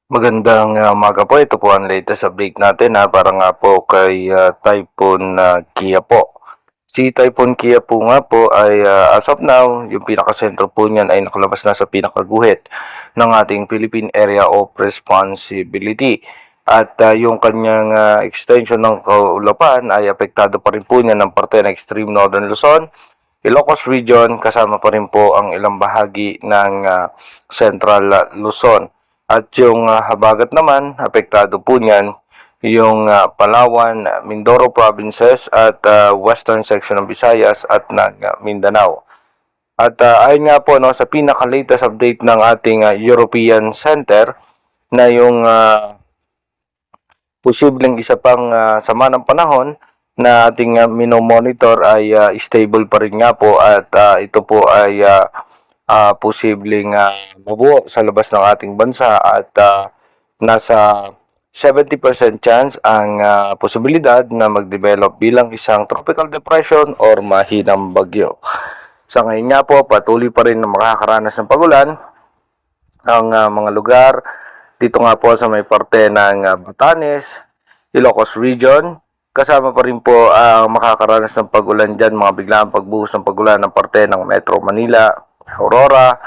Magandang umaga po. Ito po ang latest update natin para nga po kay Typhoon Kia po. Si Typhoon Kia po nga po ay as of now, yung pinakasentro po niyan ay nakalabas na sa pinakaguhit ng ating Philippine Area of Responsibility. At yung kanyang extension ng kaulapan ay apektado pa rin po niya ng parte ng extreme northern Luzon, Ilocos Region, kasama pa rin po ang ilang bahagi ng Central Luzon. At yung habagat naman, apektado po niyan yung Palawan, Mindoro provinces at western section ng Visayas at ng Mindanao. At ayon nga po sa pinaka-latest update ng ating European Center na yung posibleng isa pang sama ng panahon na ating minomonitor ay stable pa rin nga po at ito po ay posibleng mabuo sa labas ng ating bansa at nasa 70% chance ang posibilidad na mag-develop bilang isang tropical depression or mahinang bagyo. Sa ngayon nga po, patuloy pa rin na makakaranas ng pagulan ang mga lugar dito nga po sa may parte ng Batanes, Ilocos Region. Kasama pa rin po ang makakaranas ng pagulan dyan, mga biglang pagbuhos ng pagulan ng parte ng Metro Manila, Aurora,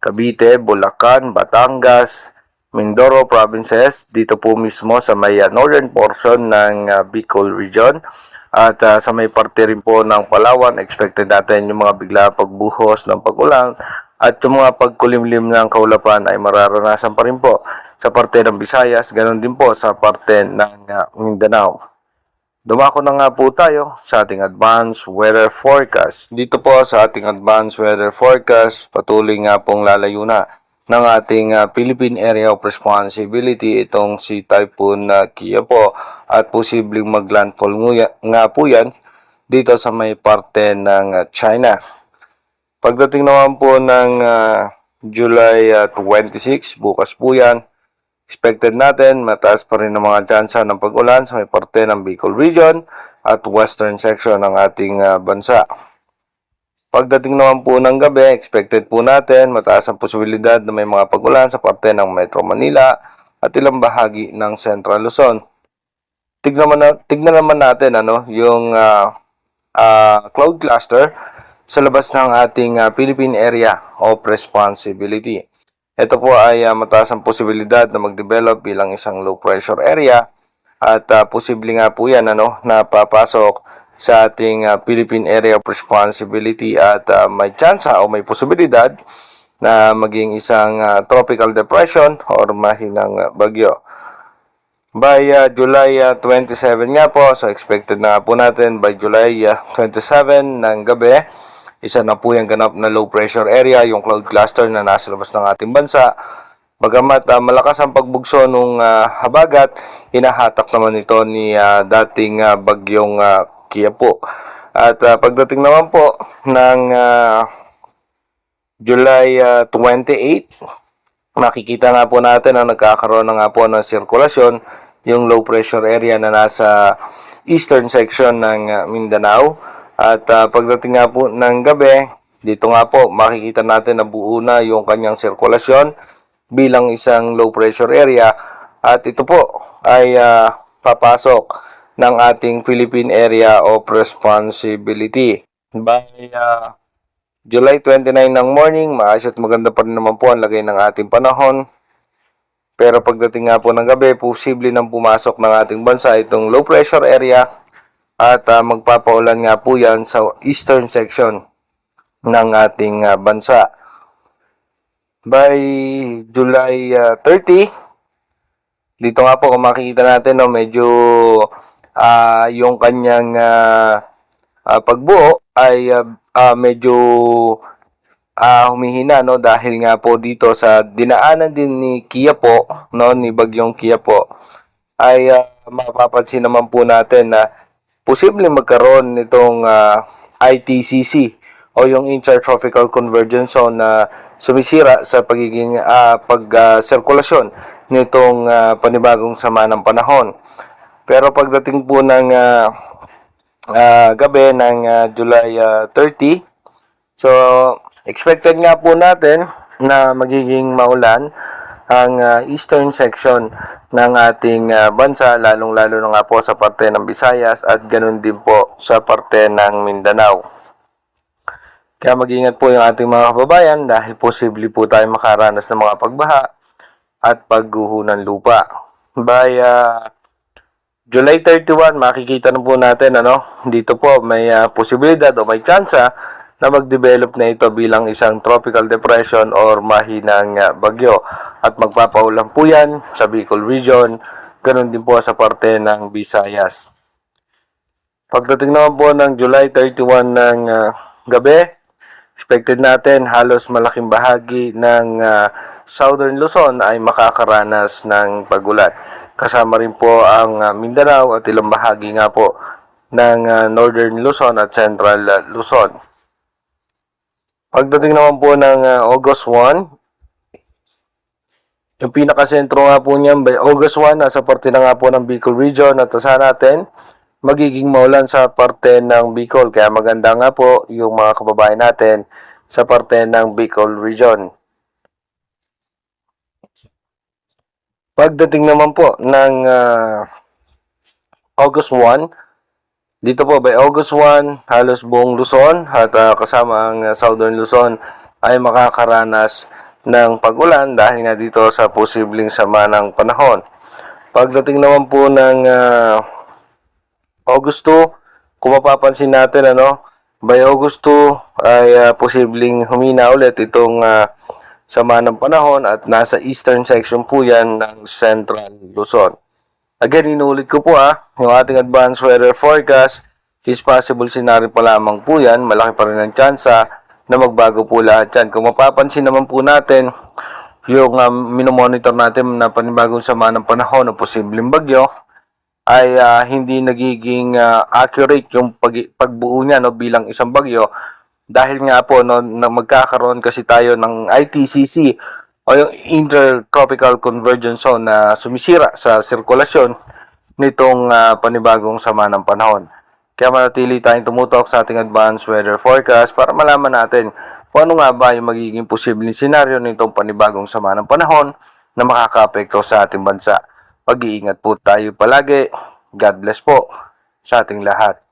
Cavite, Bulacan, Batangas, Mindoro provinces, dito po mismo sa may northern portion ng Bicol region. At sa may parte rin po ng Palawan, expected natin yung mga bigla pagbuhos ng pagulan at yung mga pagkulimlim ng kaulapan ay mararanasan pa rin po sa parte ng Visayas, ganoon din po sa parte ng Mindanao. Dumako na nga po tayo sa ating advanced weather forecast. Dito po sa ating advanced weather forecast, patuloy nga pong lalayo na ng ating Philippine Area of Responsibility itong si Typhoon Kia po at posibleng maglandfall nga po yan dito sa may parte ng China. Pagdating naman po ng July 26, bukas po yan, expected natin, mataas pa rin ang mga tsansa ng pag-ulan sa may parte ng Bicol Region at western section ng ating bansa. Pagdating naman po ng gabi, expected po natin, mataas ang posibilidad na may mga pag-ulan sa parte ng Metro Manila at ilang bahagi ng Central Luzon. Tignan naman natin yung cloud cluster sa labas ng ating Philippine Area of Responsibility. Ito po ay mataas ang posibilidad na mag-develop bilang isang low pressure area at posible nga po yan na papasok sa ating Philippine Area of Responsibility at may chance o may posibilidad na maging isang tropical depression or mahinang bagyo. By July 27 nga po, so expected na po natin by July 27 ng gabi, isa na po yung ganap na low pressure area, yung cloud cluster na nasa labas ng ating bansa. Bagamat malakas ang pagbugso ng habagat, hinahatak naman ito ni dating bagyong Kia po. At pagdating naman po ng July 28, makikita nga po natin na nagkakaroon na nga po ng sirkulasyon yung low pressure area na nasa eastern section ng Mindanao. At pagdating nga po ng gabi, dito nga po makikita natin na buo na yung kanyang sirkulasyon bilang isang low pressure area. At ito po ay papasok ng ating Philippine Area of Responsibility. By July 29 ng morning, maayos at maganda pa rin naman po ang lagay ng ating panahon. Pero pagdating nga po ng gabi, posible nang pumasok ng ating bansa itong low pressure area at magpapaulan nga po yan sa eastern section ng ating bansa. By July 30, dito nga po kung makikita natin medyo yung kanyang pagbuo ay medyo humihina dahil nga po dito sa dinaanan din ni Kia po ni bagyong Kia po ay mapapansin naman po natin na posibleng magkaroon nitong ITCC o yung Intertropical Convergence Zone na sumisira sa pagiging pag-sirkulasyon nitong panibagong sama ng panahon. Pero pagdating po ng gabi ng July 30, so expected nga po natin na magiging maulan ang eastern section ng ating bansa, lalong-lalo na nga po sa parte ng Visayas at ganun din po sa parte ng Mindanao. Kaya mag-ingat po yung ating mga kababayan dahil posible po tayo makaranas ng mga pagbaha at pagguho ng lupa. By July 31, makikita na po natin dito po may posibilidad o may tsansa na mag-develop na ito bilang isang tropical depression or mahinang bagyo at magpapaulan po yan sa Bicol region, ganun din po sa parte ng Visayas. Pagdating naman po ng July 31 ng gabi, expected natin halos malaking bahagi ng Southern Luzon ay makakaranas ng pagulan. Kasama rin po ang Mindanao at ilang bahagi nga po ng Northern Luzon at Central Luzon. Pagdating naman po ng August 1, yung pinakasentro nga po niyan by August 1, nasa parte na nga po ng Bicol region at asahan natin magiging maulan sa parte ng Bicol. Kaya maganda nga po yung mga kababayan natin sa parte ng Bicol region. Pagdating naman po ng August 1, dito po by August 1, halos buong Luzon at kasama ang Southern Luzon ay makakaranas ng pag-ulan dahil nga dito sa posibleng sama ng panahon. Pagdating naman po ng August 2, kung mapapansin natin by August 2 ay posibleng humina ulit itong sama ng panahon at nasa eastern section po yan ng Central Luzon. Again, inulit ko po yung ating advanced weather forecast is possible scenario pa lamang po yan. Malaki pa rin ang tsansa na magbago po lahat yan. Kung mapapansin naman po natin, yung minomonitor natin na panibagong sama ng panahon o posibleng bagyo, ay hindi nagiging accurate yung pagbuo niya bilang isang bagyo. Dahil nga po na magkakaroon kasi tayo ng ITCZ o yung Intertropical Convergence Zone na sumisira sa sirkulasyon nitong panibagong sama ng panahon. Kaya manatili tayong tumutok sa ating advanced weather forecast para malaman natin kung ano nga ba yung magiging posibleng senaryo nitong panibagong sama ng panahon na makaka-apekto sa ating bansa. Pag-iingat po tayo palagi. God bless po sa ating lahat.